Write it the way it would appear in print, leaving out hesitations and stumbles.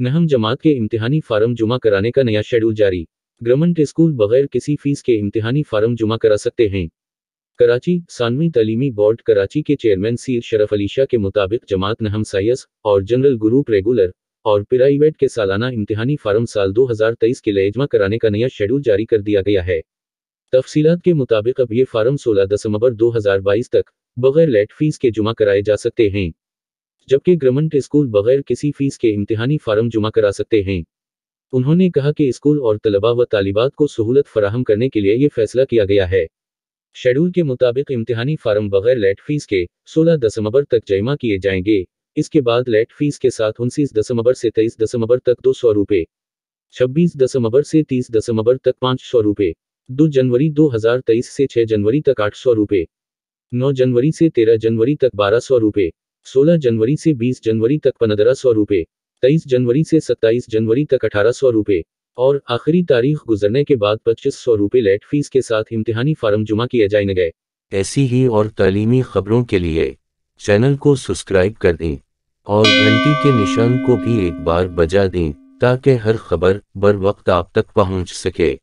नहम जमात के इम्तिहानी फार्म जुमा कराने का नया शेड्यूल जारी। गवर्नमेंट स्कूल बगैर किसी फीस के इम्तिहानी फार्म जुमा करा सकते हैं। कराची सानवी तालीमी बोर्ड कराची के चेयरमैन सीर शरफ अली शाह के मुताबिक जमात नहम साइंस और जनरल ग्रुप रेगुलर और प्राइवेट के सालाना इम्तिहानी फार्म साल 2023 के लिए जमा कराने का नया शेड्यूल जारी कर दिया गया है। तफसीलात के मुताबिक अब ये फार्म 16 दिसंबर 2022 तक बगैर लेट फीस के जुमा कराए जा सकते हैं, जबकि गवर्नमेंट स्कूल बगैर किसी फीस के इम्तिहानी फार्म जुमा करा सकते हैं। उन्होंने कहा कि स्कूल और तलबा व तालिबात को सहूलत फराहम करने के लिए ये फैसला किया गया है। शेड्यूल के मुताबिक इम्तिहानी फार्म बगैर लेट फीस के 16 दिसंबर तक जमा किए जाएंगे। इसके बाद लेट फीस के साथ 29 दिसंबर से 23 दिसंबर तक 200 रुपये, 26 दिसंबर से 30 दिसंबर तक 500 रुपये, 2 जनवरी 2023 से 6 जनवरी तक 800 रुपये, 9 जनवरी से 13 जनवरी तक 1200 रुपये, 16 जनवरी से 20 जनवरी तक 1500 रुपये, 23 जनवरी से 27 जनवरी तक 1800 रुपये और आखिरी तारीख गुजरने के बाद 2500 रुपये लेट फीस के साथ इम्तिहानी फार्म जुमा किए जाएंगे। ऐसी ही और तालीमी खबरों के लिए चैनल को सब्सक्राइब कर दें और घंटी के निशान को भी एक बार बजा दें ताकि हर खबर बर वक्त आप तक पहुंच सके।